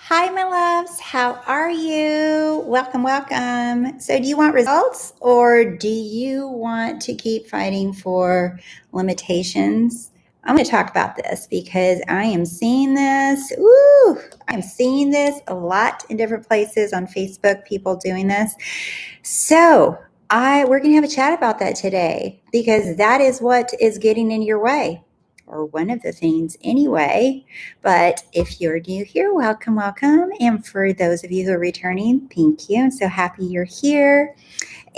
Hi, my loves. How are you? Welcome, welcome. So, do you want results or do you want to keep fighting for limitations? I'm going to talk about this because I am seeing this. Ooh, I'm seeing this a lot in different places on Facebook, people doing this. So, we're going to have a chat about that today because that is what is getting in your way, or one of the things anyway. But if you're new here, welcome, welcome. And for those of you who are returning, thank you. I'm so happy you're here.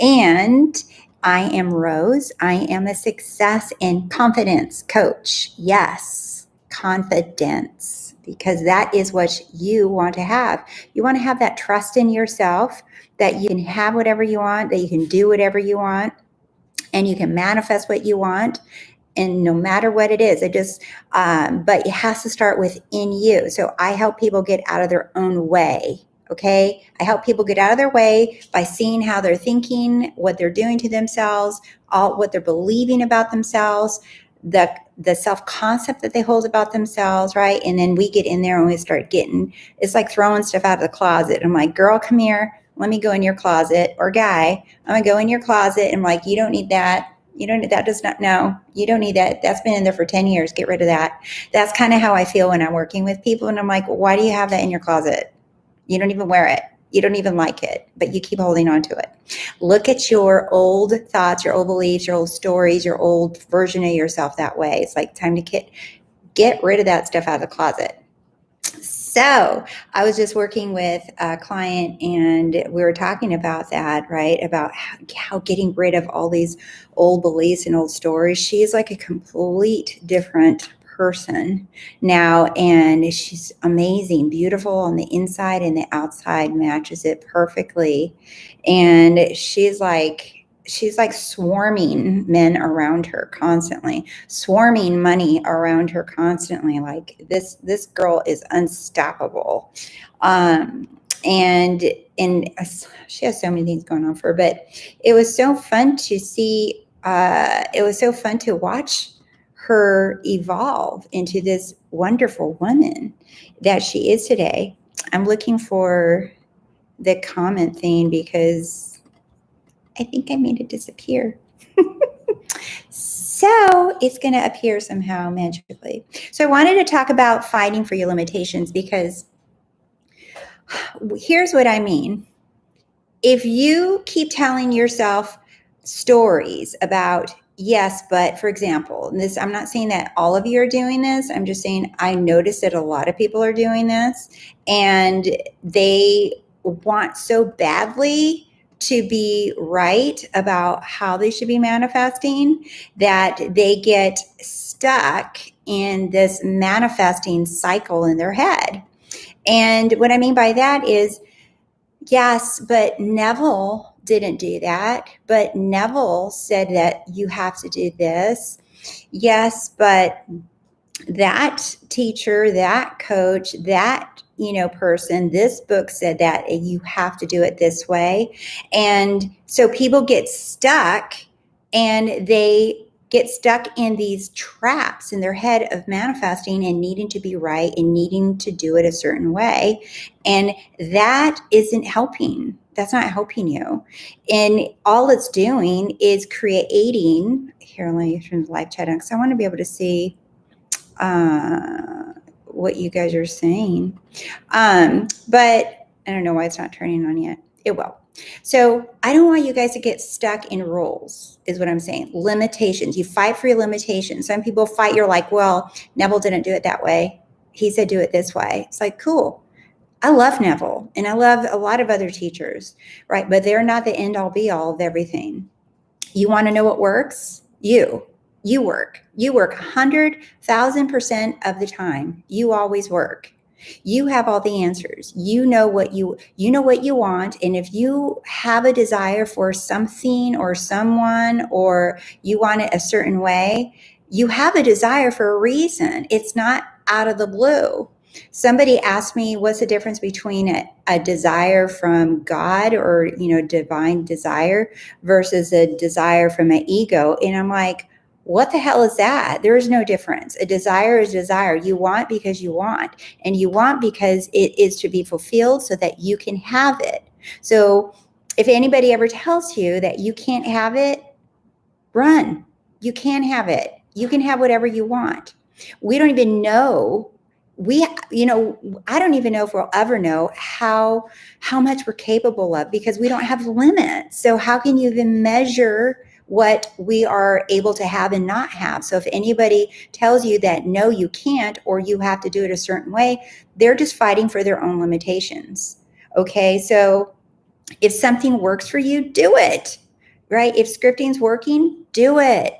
And I am Rose. I am a success and confidence coach. Yes, confidence, because that is what you want to have. You want to have that trust in yourself that you can have whatever you want, that you can do whatever you want, and you can manifest what you want. And no matter what it is, but it has to start within you. So I help people get out of their own way. Okay. I help people get out of their way by seeing how they're thinking, what they're doing to themselves, what they're believing about themselves, the self-concept that they hold about themselves, right? And then we get in there and we start it's like throwing stuff out of the closet. I'm like, girl, come here. Let me go in your closet. Or guy, I'm going to go in your closet. And I'm like, you don't need that. You don't need that. No, you don't need that. That's been in there for 10 years. Get rid of that. That's kind of how I feel when I'm working with people. And I'm like, why do you have that in your closet? You don't even wear it. You don't even like it, but you keep holding on to it. Look at your old thoughts, your old beliefs, your old stories, your old version of yourself that way. It's like time to get rid of that stuff out of the closet. So I was just working with a client and we were talking about that, right? About how getting rid of all these old beliefs and old stories. She's like a complete different person now, and she's amazing, beautiful on the inside, and the outside matches it perfectly. And she's like swarming men around her constantly, swarming money around her constantly. Like this girl is unstoppable. And she has so many things going on for her, but it was so fun to see. It was so fun to watch her evolve into this wonderful woman that she is today. I'm looking for the comment thing because I think I made it disappear. So it's going to appear somehow magically. So I wanted to talk about fighting for your limitations because here's what I mean. If you keep telling yourself stories about, yes, but for example, I'm not saying that all of you are doing this. I'm just saying I notice that a lot of people are doing this, and they want so badly to be right about how they should be manifesting that they get stuck in this manifesting cycle in their head. And what I mean by that is, yes, but Neville didn't do that. But Neville said that you have to do this. Yes, but that teacher, that coach, that person, this book said that you have to do it this way. And so people get stuck, and they get stuck in these traps in their head of manifesting and needing to be right and needing to do it a certain way. And that isn't helping. That's not helping you. And all it's doing is creating, here, let me turn the live chat on because I want to be able to see what you guys are saying. But I don't know why it's not turning on yet. It will. So I don't want you guys to get stuck in roles, is what I'm saying. Limitations. You fight for your limitations. Some people fight. You're like, well, Neville didn't do it that way. He said do it this way. It's like, cool. I love Neville, and I love a lot of other teachers, right? But they're not the end all be all of everything. You want to know what works? You work 100,000% of the time. You always work. You have all the answers. You know what you want. And if you have a desire for something or someone, or you want it a certain way, you have a desire for a reason. It's not out of the blue. Somebody asked me, what's the difference between a desire from God or, divine desire versus a desire from an ego? And I'm like, What the hell is that? There is no difference. A desire is desire. You want because you want, and you want because it is to be fulfilled so that you can have it. So if anybody ever tells you that you can't have it, run. You can have it. You can have whatever you want. We don't even know. I don't even know if we'll ever know how much we're capable of, because we don't have limits. So how can you even measure what we are able to have and not have? So if anybody tells you that no, you can't, or you have to do it a certain way, they're just fighting for their own limitations. Okay, so if something works for you, do it, right? If scripting's working, do it.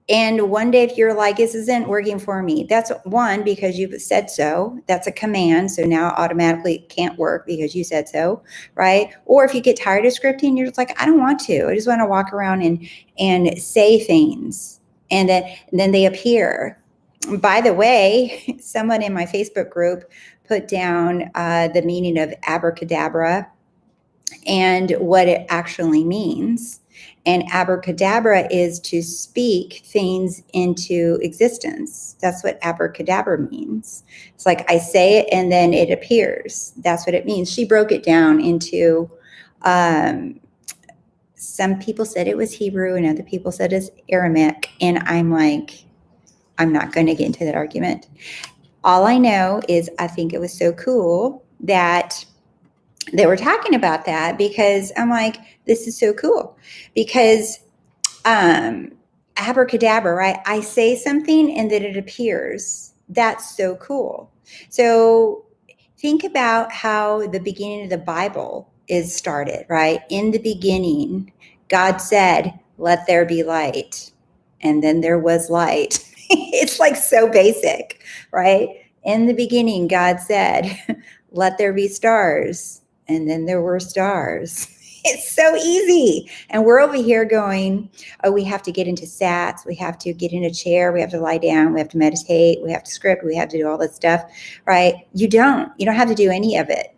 And one day, if you're like, this isn't working for me, that's one, because you've said so. That's a command. So now automatically it can't work because you said so, right? Or if you get tired of scripting, you're just like, I don't want to. I just want to walk around and say things. And then they appear. By the way, someone in my Facebook group put down the meaning of abracadabra and what it actually means. And abracadabra is to speak things into existence. That's what abracadabra means. It's like I say it and then it appears. That's what it means. She broke it down into, some people said it was Hebrew and other people said it's Aramaic. And I'm like, I'm not going to get into that argument. All I know is I think it was so cool that they were talking about that, because I'm like, this is so cool, because abracadabra, right? I say something and then it appears. That's so cool. So think about how the beginning of the Bible is started, right? In the beginning, God said, let there be light. And then there was light. It's like so basic, right? In the beginning, God said, let there be stars. And then there were stars. It's so easy. And we're over here going, oh, we have to get into sats. We have to get in a chair. We have to lie down. We have to meditate. We have to script. We have to do all this stuff, right? You don't have to do any of it,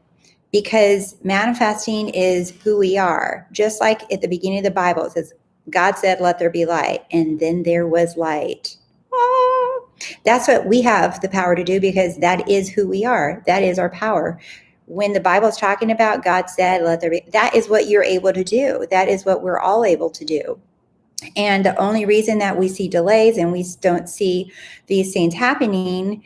because manifesting is who we are. Just like at the beginning of the Bible, it says, God said, let there be light. And then there was light. Oh, that's what we have the power to do, because that is who we are. That is our power. When the Bible is talking about God said, let there be, that is what you're able to do. That is what we're all able to do. And the only reason that we see delays and we don't see these things happening,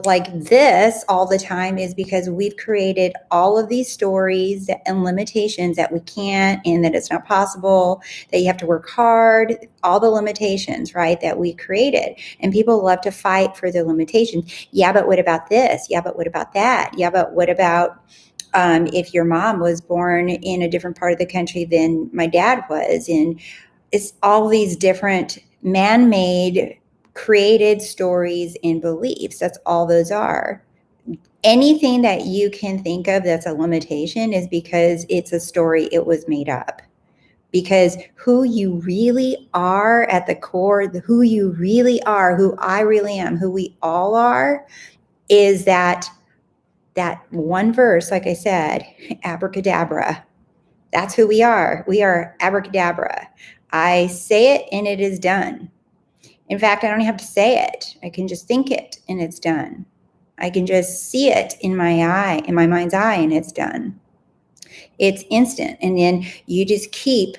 like this all the time, is because we've created all of these stories and limitations that we can't, and that it's not possible, that you have to work hard, all the limitations, right, that we created. And people love to fight for their limitations. Yeah, but what about this? Yeah, but what about that? Yeah, but what about if your mom was born in a different part of the country than my dad was? And it's all these different man-made, created stories and beliefs. That's all those are. Anything that you can think of that's a limitation is because it's a story, it was made up. Because who you really are at the core, who you really are, who I really am, who we all are, is that one verse, like I said, abracadabra. That's who we are. We are abracadabra. I say it and it is done. In fact, I don't have to say it. I can just think it and it's done. I can just see it in my mind's eye, and it's done. It's instant. And then you just keep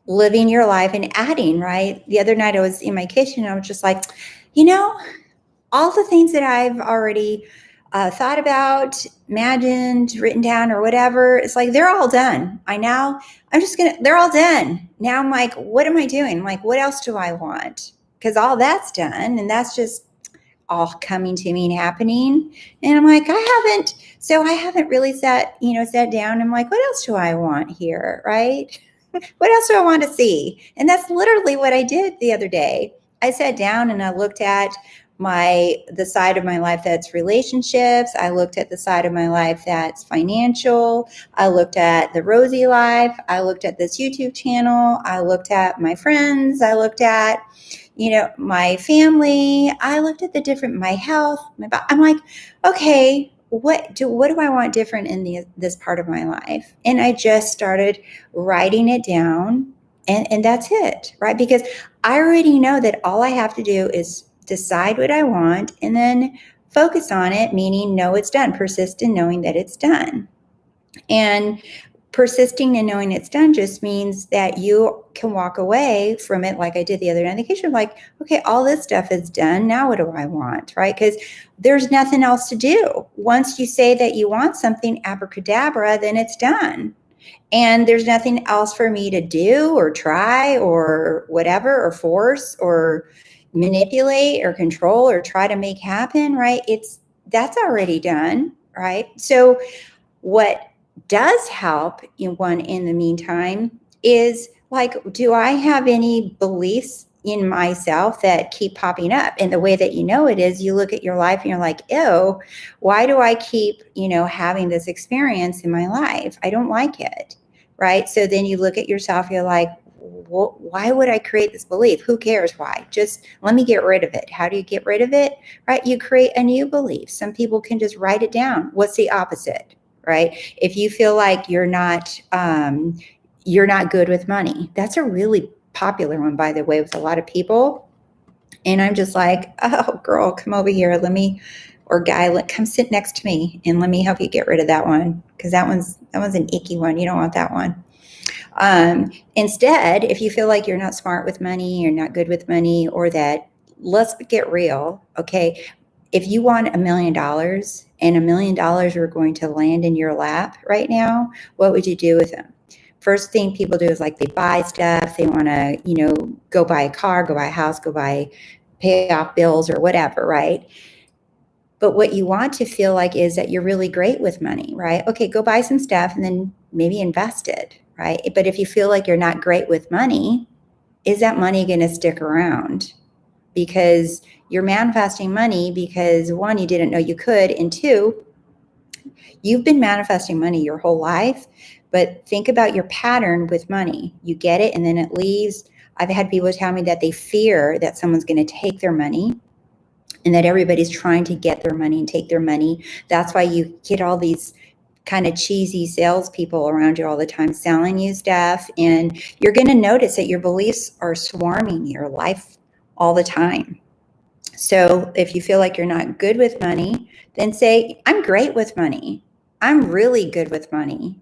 living your life and adding, right? The other night I was in my kitchen and I was just like, all the things that I've already thought about, imagined, written down, or whatever, it's like, they're all done. They're all done. Now I'm like, what am I doing? I'm like, what else do I want? Because all that's done, and that's just all coming to me and happening. And I'm like, I haven't really sat down. I'm like, what else do I want here? Right? What else do I want to see? And that's literally what I did the other day. I sat down and I looked at the side of my life that's relationships. I looked at the side of my life that's financial. I looked at the Rosey Life. I looked at this YouTube channel. I looked at my friends. I looked at, my family. I looked at my health. I'm like, okay, what do I want different in this part of my life? And I just started writing it down. And that's it, right? Because I already know that all I have to do is decide what I want and then focus on it, meaning know it's done, persist in knowing that it's done. And persisting and knowing it's done just means that you can walk away from it like I did the other night on vacation, like, okay, all this stuff is done. Now what do I want, right? Because there's nothing else to do. Once you say that you want something, abracadabra, then it's done. And there's nothing else for me to do or try or whatever, or force or manipulate or control or try to make happen, right? That's already done, right? So what does help one in the meantime is like, do I have any beliefs in myself that keep popping up? And the way that you know it is you look at your life and you're like, ew, why do I keep, having this experience in my life? I don't like it. Right. So then you look at yourself, you're like, why would I create this belief? Who cares why? Just let me get rid of it. How do you get rid of it? Right. You create a new belief. Some people can just write it down. What's the opposite? Right? If you feel like you're not good with money, that's a really popular one, by the way, with a lot of people. And I'm just like, oh, girl, come over here. Or guy, come sit next to me and let me help you get rid of that one, because that one's an icky one. You don't want that one. Instead, if you feel like you're not smart with money, you're not good with money, or that, let's get real, okay? If you want $1 million and $1 million are going to land in your lap right now, what would you do with them? First thing people do is like they buy stuff. They want to, go buy a car, go buy a house, pay off bills or whatever, right? But what you want to feel like is that you're really great with money, right? Okay, go buy some stuff and then maybe invest it, right? But if you feel like you're not great with money, is that money going to stick around? Because you're manifesting money because, one, you didn't know you could, and two, you've been manifesting money your whole life. But think about your pattern with money. You get it and then it leaves. I've had people tell me that they fear that someone's going to take their money and that everybody's trying to get their money and take their money. That's why you get all these kind of cheesy salespeople around you all the time selling you stuff. And you're going to notice that your beliefs are swarming your life all the time. So if you feel like you're not good with money, then say, I'm great with money. I'm really good with money.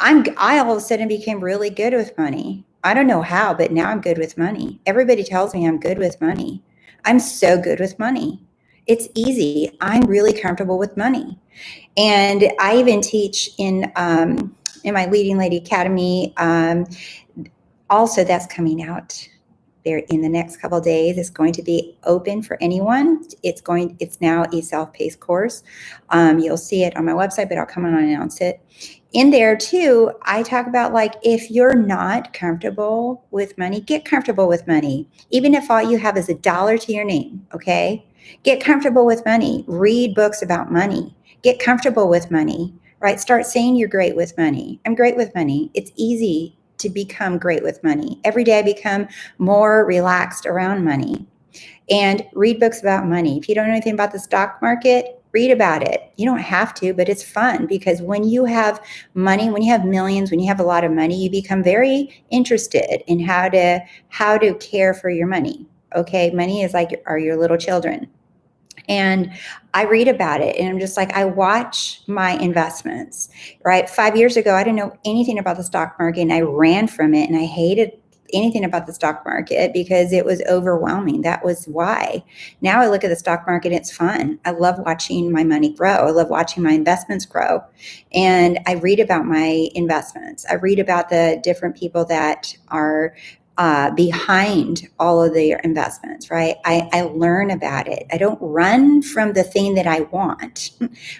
I all of a sudden became really good with money. I don't know how, but now I'm good with money. Everybody tells me I'm good with money. I'm so good with money. It's easy. I'm really comfortable with money. And I even teach in my Leading Lady Academy. Also, that's coming out there in the next couple of days. It's going to be open for anyone. It's now a self-paced course. You'll see it on my website, but I'll come on and announce it. In there too, I talk about, like, if you're not comfortable with money, get comfortable with money. Even if all you have is $1 to your name, okay? Get comfortable with money. Read books about money. Get comfortable with money, right? Start saying you're great with money. I'm great with money. It's easy to become great with money. Every day I become more relaxed around money. And read books about money. If you don't know anything about the stock market, read about it. You don't have to, but it's fun, because when you have money, when you have millions, when you have a lot of money, you become very interested in how to care for your money. Okay, money is like are your little children. And I read about it and I'm just like, I watch my investments, right? 5 years ago, I didn't know anything about the stock market and I ran from it and I hated anything about the stock market because it was overwhelming. That was why. Now I look at the stock market, it's fun. I love watching my money grow. I love watching my investments grow. And I read about my investments. I read about the different people that are behind all of their investments, right? I learn about it. I don't run from the thing that I want,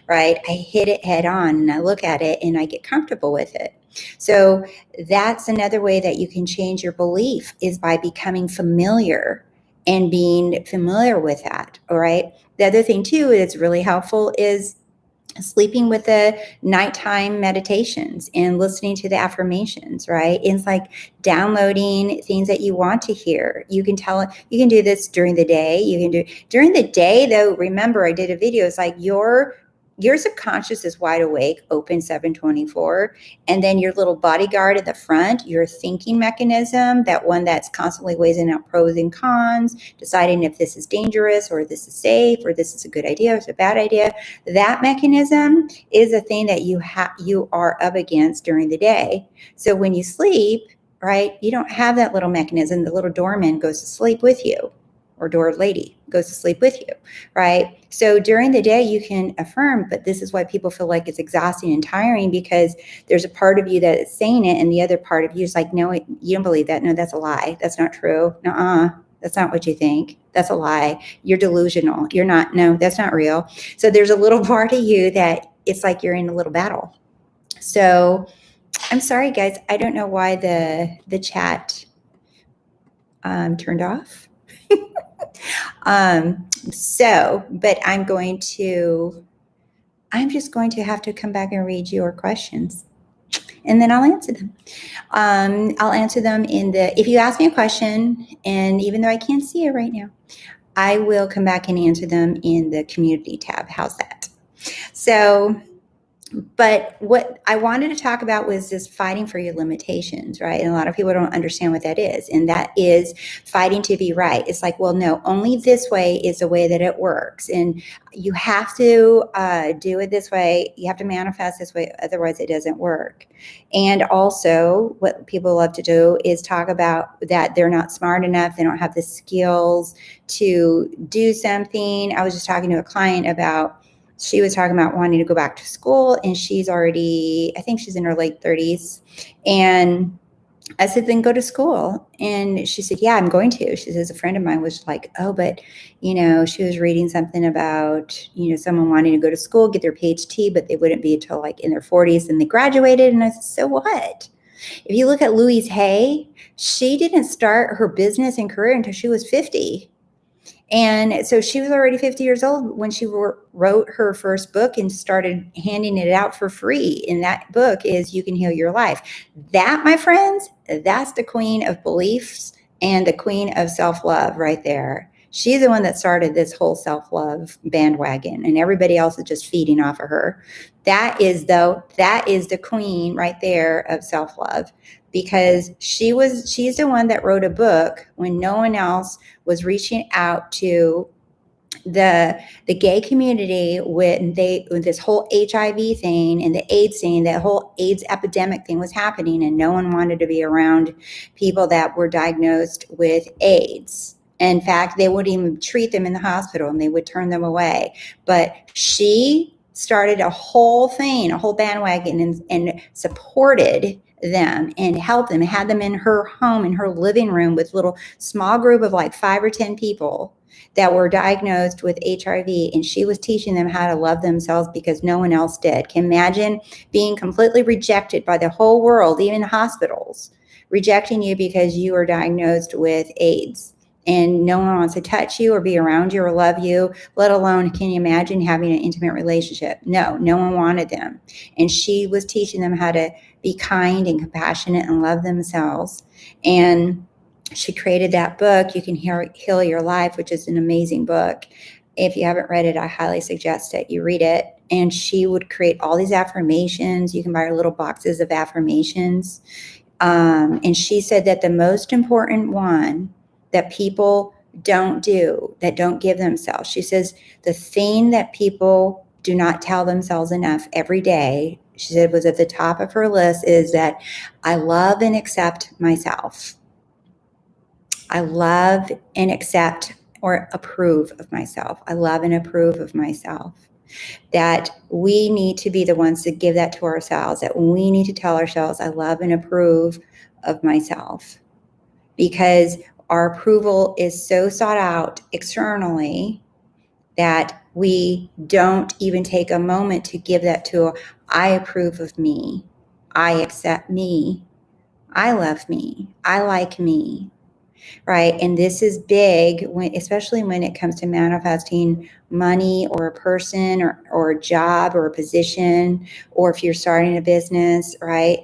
right? I hit it head on and I look at it and I get comfortable with it. So that's another way that you can change your belief, is by becoming familiar and being familiar with that, all right? The other thing too that's really helpful is sleeping with the nighttime meditations and listening to the affirmations, right? It's like downloading things that you want to hear. You can do this during the day. You can do during the day, though. Remember, I did a video. It's like your your subconscious is wide awake, open 7/24, and then your little bodyguard at the front, your thinking mechanism, that one that's constantly weighing out pros and cons, deciding if this is dangerous or this is safe or this is a good idea or it's a bad idea. That mechanism is a thing that you are up against during the day. So when you sleep, right, you don't have that little mechanism. The little doorman goes to sleep with you, or door lady goes to sleep with you, right? So during the day, you can affirm, but this is why people feel like it's exhausting and tiring, because there's a part of you that is saying it, and the other part of you is like, no, you don't believe that. No, that's a lie. That's not true. Nuh-uh. That's not what you think. That's a lie. You're delusional. You're not. No, that's not real. So there's a little part of you that it's like you're in a little battle. So I'm sorry, guys. I don't know why the chat turned off. But I'm just going to have to come back and read your questions, and then I'll answer them. I'll answer them if you ask me a question, and even though I can't see it right now, I will come back and answer them in the community tab. How's that? So, but what I wanted to talk about was this fighting for your limitations, right? And a lot of people don't understand what that is. And that is fighting to be right. It's like, well, no, only this way is the way that it works. And you have to do it this way. You have to manifest this way. Otherwise, it doesn't work. And also, what people love to do is talk about that they're not smart enough. They don't have the skills to do something. I was just talking to a client about, she was talking about wanting to go back to school, and she's already, I think she's in her late 30s. And I said, then go to school. And she said, yeah, I'm going to. She says, a friend of mine was like, oh, but, she was reading something about, someone wanting to go to school, get their PhD, but they wouldn't be until like in their 40s, and they graduated. And I said, so what? If you look at Louise Hay, she didn't start her business and career until she was 50. And so she was already 50 years old when she wrote her first book and started handing it out for free. And that book is You Can Heal Your Life. That, my friends, that's the queen of beliefs and the queen of self-love right there. She's the one that started this whole self-love bandwagon, and everybody else is just feeding off of her. That is the queen right there of self-love, because she's the one that wrote a book when no one else was reaching out to the gay community with this whole HIV thing and the AIDS thing. That whole AIDS epidemic thing was happening, and no one wanted to be around people that were diagnosed with AIDS. In fact, they wouldn't even treat them in the hospital, and they would turn them away. But she started a whole thing, a whole bandwagon, and supported them and helped them, had them in her home, in her living room, with little small group of like 5 or 10 people that were diagnosed with HIV. And she was teaching them how to love themselves because no one else did. Can you imagine being completely rejected by the whole world, even hospitals, rejecting you because you are diagnosed with AIDS? And no one wants to touch you or be around you or love you, let alone, can you imagine having an intimate relationship? No one wanted them. And she was teaching them how to be kind and compassionate and love themselves. And she created that book, You Can Heal Your Life, which is an amazing book. If you haven't read it, I highly suggest that you read it. And she would create all these affirmations. You can buy her little boxes of affirmations. And she said that the most important one that people don't do, that don't give themselves, she says the thing that people do not tell themselves enough every day, she said, was at the top of her list, is that I love and accept myself. I love and accept or approve of myself. I love and approve of myself. That we need to be the ones to give that to ourselves, that we need to tell ourselves, I love and approve of myself. Because our approval is so sought out externally that we don't even take a moment to give that to, I approve of me, I accept me, I love me, I like me, right? And this is big, especially when it comes to manifesting money or a person or a job or a position, or if you're starting a business, right?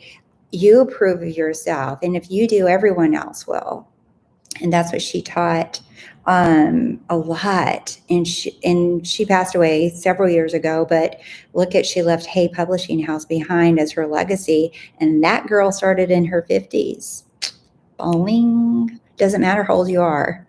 You approve of yourself. And if you do, everyone else will. And that's what she taught a lot. And she passed away several years ago, but she left Hay Publishing House behind as her legacy. And that girl started in her 50s. Bowling. Doesn't matter how old you are.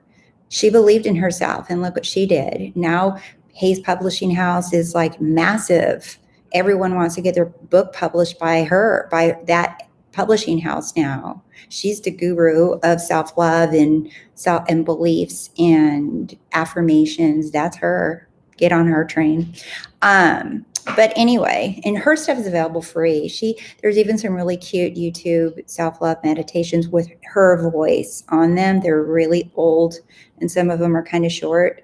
She believed in herself, and look what she did. Now Hayes Publishing House is like massive. Everyone wants to get their book published by her, by that publishing house now. She's the guru of self-love and beliefs and affirmations. That's her. Get on her train. But anyway, and her stuff is available free. There's even some really cute YouTube self-love meditations with her voice on them. They're really old and some of them are kind of short.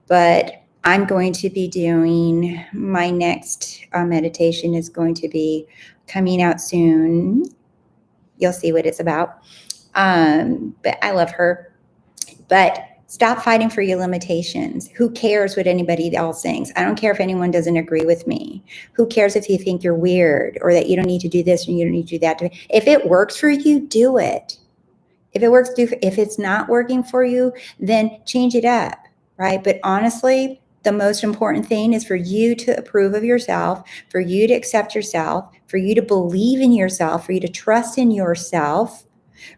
But I'm going to be doing my next meditation is going to be coming out soon. You'll see what it's about. But I love her. But stop fighting for your limitations. Who cares what anybody else thinks? I don't care if anyone doesn't agree with me. Who cares if you think you're weird or that you don't need to do this and you don't need to do that? If it works for you, do it. If it works, if it's not working for you, then change it up, right? But honestly, the most important thing is for you to approve of yourself, for you to accept yourself, for you to believe in yourself, for you to trust in yourself,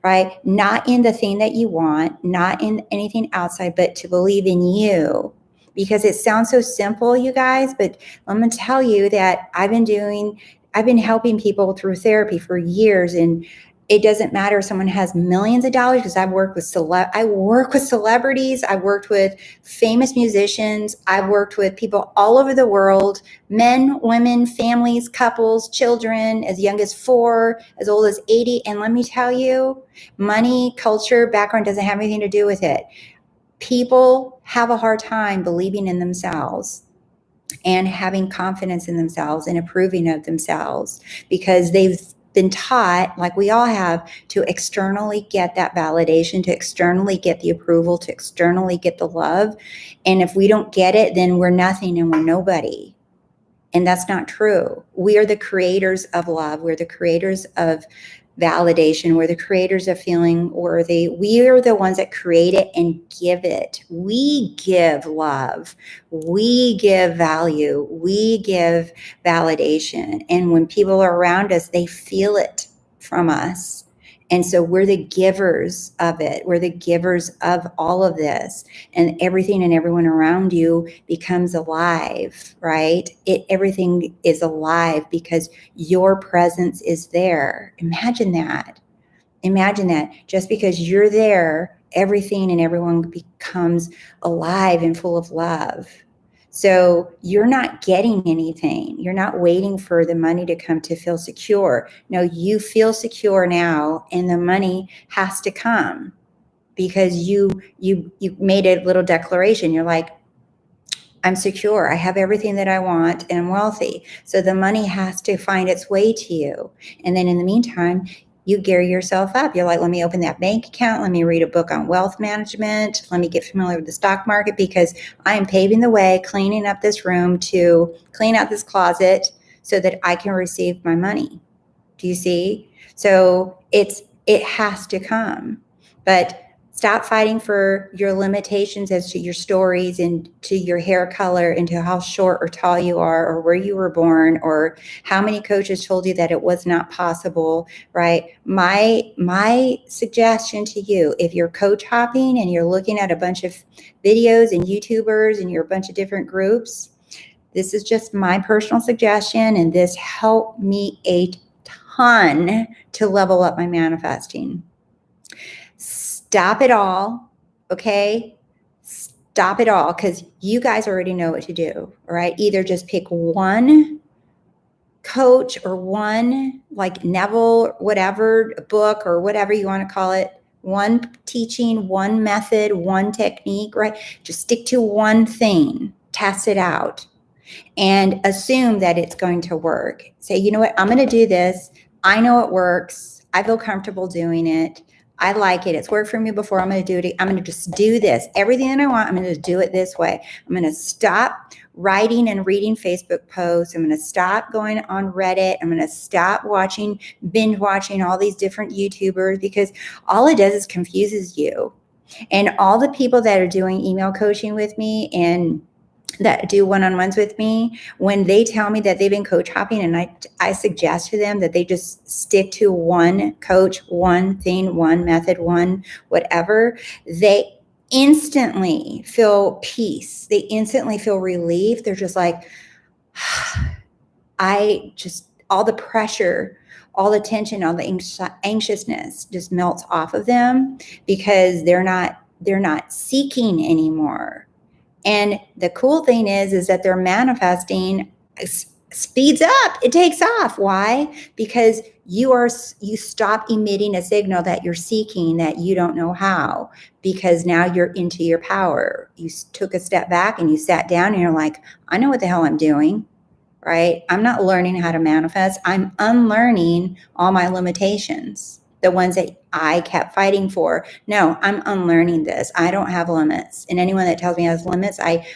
right? Not in the thing that you want, not in anything outside, but to believe in you. Because it sounds so simple, you guys, but I'm going to tell you that I've been helping people through therapy for years, and it doesn't matter if someone has millions of dollars, because I work with celebrities, I've worked with famous musicians, I've worked with people all over the world, men, women, families, couples, children, as young as 4, as old as 80. And let me tell you, money, culture, background doesn't have anything to do with it. People have a hard time believing in themselves and having confidence in themselves and approving of themselves because they've been taught, like we all have, to externally get that validation, to externally get the approval, to externally get the love. And if we don't get it, then we're nothing and we're nobody. And that's not true. We are the creators of love. We're the creators of validation. We're the creators of feeling worthy. We are the ones that create it and give it. We give love. We give value. We give validation. And when people are around us, they feel it from us. And so we're the givers of it. We're the givers of all of this. And everything and everyone around you becomes alive, right? Everything is alive because your presence is there. Imagine that. Imagine that. Just because you're there, everything and everyone becomes alive and full of love. So you're not getting anything. You're not waiting for the money to come to feel secure. No, you feel secure now, and the money has to come because you made a little declaration. You're like, I'm secure. I have everything that I want and I'm wealthy. So the money has to find its way to you. And then in the meantime, you gear yourself up. You're like, let me open that bank account. Let me read a book on wealth management. Let me get familiar with the stock market because I am paving the way, cleaning up this room to clean out this closet so that I can receive my money. Do you see? So it has to come. But stop fighting for your limitations as to your stories and to your hair color and to how short or tall you are or where you were born or how many coaches told you that it was not possible, right? My suggestion to you, if you're coach hopping and you're looking at a bunch of videos and YouTubers and you're a bunch of different groups, this is just my personal suggestion, and this helped me a ton to level up my manifesting. Stop it all, okay? Stop it all, because you guys already know what to do, all right? Either just pick one coach or one, like Neville, whatever, book or whatever you want to call it, one teaching, one method, one technique, right? Just stick to one thing, test it out, and assume that it's going to work. Say, you know what, I'm going to do this. I know it works. I feel comfortable doing it. I like it. It's worked for me before. I'm going to do it. I'm going to just do this. Everything that I want, I'm going to do it this way. I'm going to stop writing and reading Facebook posts. I'm going to stop going on Reddit. I'm going to stop binge watching all these different YouTubers, because all it does is confuses you. And all the people that are doing email coaching with me and that do one-on-ones with me, when they tell me that they've been coach hopping, and I suggest to them that they just stick to one coach, one thing, one method, one whatever, they instantly feel peace. They instantly feel relief. They're just like, all the pressure, all the tension, all the anxiousness just melts off of them because they're not seeking anymore. And the cool thing is that their manifesting speeds up. It takes off. Why? Because you stop emitting a signal that you're seeking, that you don't know how, because now you're into your power. You took a step back and you sat down and you're like, I know what the hell I'm doing. Right? I'm not learning how to manifest. I'm unlearning all my limitations, the ones that I kept fighting for. No, I'm unlearning this. I don't have limits. And anyone that tells me I have limits, I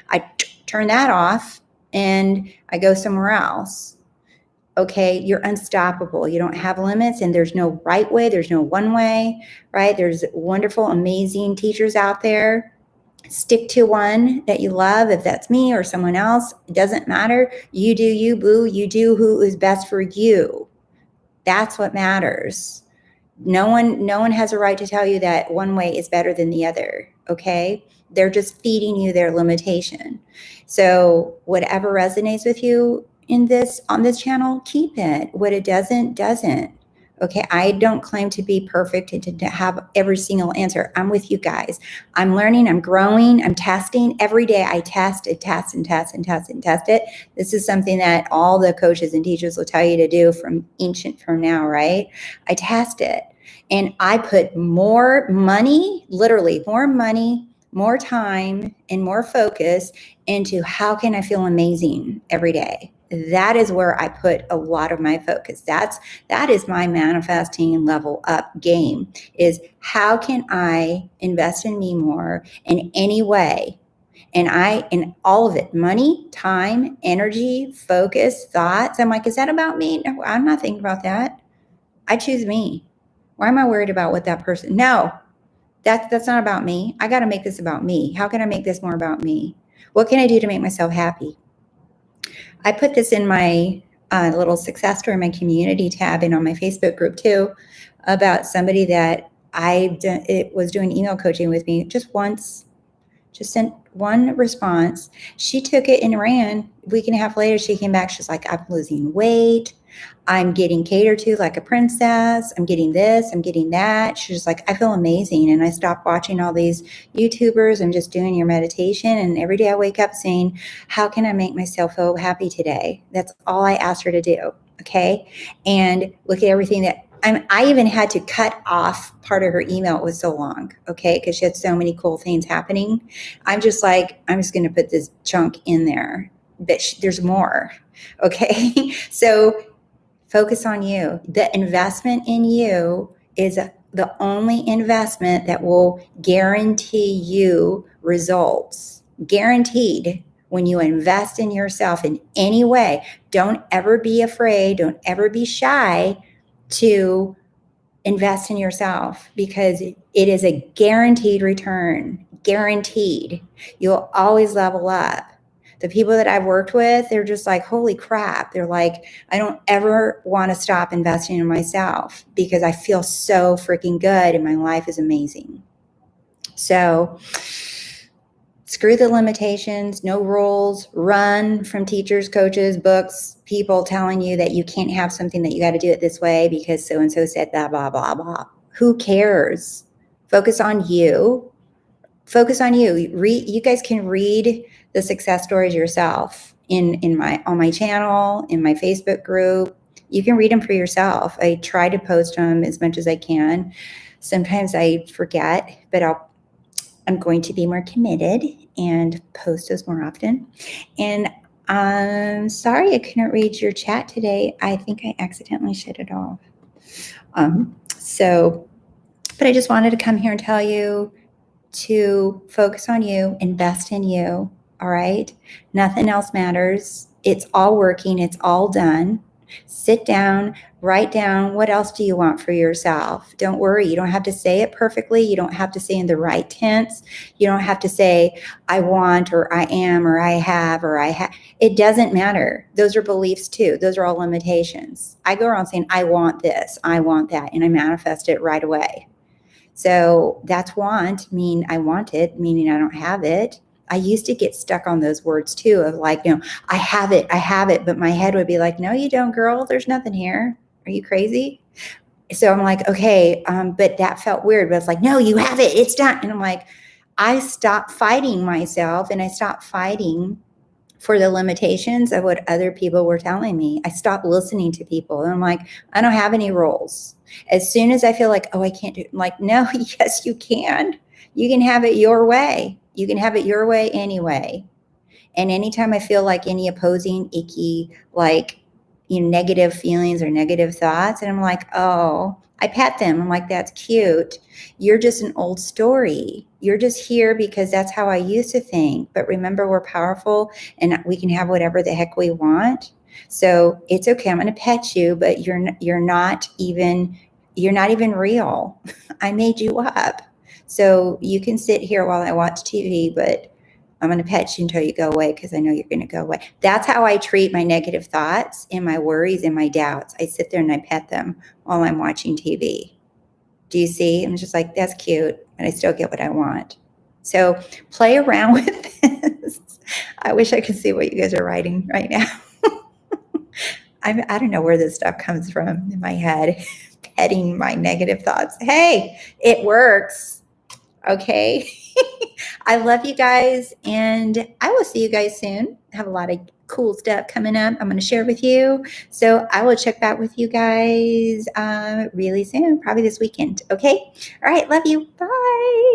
turn that off and I go somewhere else. Okay, you're unstoppable. You don't have limits, and there's no right way. There's no one way, right? There's wonderful, amazing teachers out there. Stick to one that you love. If that's me or someone else, it doesn't matter. You do you, boo. You do who is best for you. That's what matters. No one has a right to tell you that one way is better than the other. Okay? They're just feeding you their limitation. So whatever resonates with you on this channel, keep it. What it doesn't. Okay, I don't claim to be perfect and to have every single answer. I'm with you guys. I'm learning, I'm growing, I'm testing. Every day I test it. This is something that all the coaches and teachers will tell you to do from now, right? I test it. And I put more money, literally more money, more time, and more focus into how can I feel amazing every day. That is where I put a lot of my focus. That is my manifesting level up game, is how can I invest in me more in any way? And in all of it, money, time, energy, focus, thoughts. I'm like, is that about me? No, I'm not thinking about that. I choose me. Why am I worried about what that person? No, that's not about me. I got to make this about me. How can I make this more about me? What can I do to make myself happy? I put this in my little success story, my community tab, and on my Facebook group too, about somebody that it was doing email coaching with me just once, just sent one response. She took it and ran. A week and a half later, she came back. She's like, I'm losing weight. I'm getting catered to like a princess. I'm getting this. I'm getting that. She's like, I feel amazing. And I stopped watching all these YouTubers and just doing your meditation. And every day I wake up saying, how can I make myself feel happy today? That's all I asked her to do. Okay. And look at everything that I even had to cut off part of her email. It was so long. Okay. Because she had so many cool things happening. I'm just like, I'm just going to put this chunk in there, but there's more. Okay. So focus on you. The investment in you is the only investment that will guarantee you results. Guaranteed. When you invest in yourself in any way, don't ever be afraid. Don't ever be shy to invest in yourself, because it is a guaranteed return. Guaranteed. You'll always level up. The people that I've worked with, they're just like, holy crap. They're like, I don't ever want to stop investing in myself because I feel so freaking good and my life is amazing. So screw the limitations, no rules, run from teachers, coaches, books, people telling you that you can't have something, that you got to do it this way because so-and-so said blah, blah, blah, blah. Who cares? Focus on you. Focus on you. You guys can read the success stories yourself on my channel, in my Facebook group. You can read them for yourself. I try to post them as much as I can. Sometimes I forget, but I'm going to be more committed and post those more often. And I'm sorry I couldn't read your chat today. I think I accidentally shut it off. But I just wanted to come here and tell you to focus on you, invest in you, all right? Nothing else matters. It's all working. It's all done. Sit down, write down what else do you want for yourself. Don't worry, you don't have to say it perfectly. You don't have to say in the right tense. You don't have to say I want or I am or I have or I have. It doesn't matter. Those are beliefs too. Those are all limitations. I go around saying I want this, I want that, and I manifest it right away. So that's want, mean I want it, meaning I don't have it. I used to get stuck on those words too of like, I have it. But my head would be like, no, you don't, girl. There's nothing here. Are you crazy? So I'm like, okay, but that felt weird. But it's like, no, you have it. It's done. And I'm like, I stopped fighting myself and I stopped fighting for the limitations of what other people were telling me. I stopped listening to people. And I'm like, I don't have any rules. As soon as I feel like, oh, I can't do it, I'm like, no, yes, you can. You can have it your way. You can have it your way anyway. And anytime I feel like any opposing, icky, like, negative feelings or negative thoughts, and I'm like, oh, I pet them. I'm like, that's cute. You're just an old story. You're just here because that's how I used to think. But remember, we're powerful and we can have whatever the heck we want. So it's okay. I'm going to pet you, but you're not even real. I made you up. So you can sit here while I watch TV, but I'm going to pet you until you go away because I know you're going to go away. That's how I treat my negative thoughts and my worries and my doubts. I sit there and I pet them while I'm watching TV. Do you see? I'm just like, that's cute, but I still get what I want. So play around with this. I wish I could see what you guys are writing right now. I don't know where this stuff comes from in my head, petting my negative thoughts. Hey, it works. Okay. I love you guys, and I will see you guys soon. I have a lot of cool stuff coming up I'm going to share with you. So I will check back with you guys really soon, probably this weekend. Okay. All right. Love you. Bye.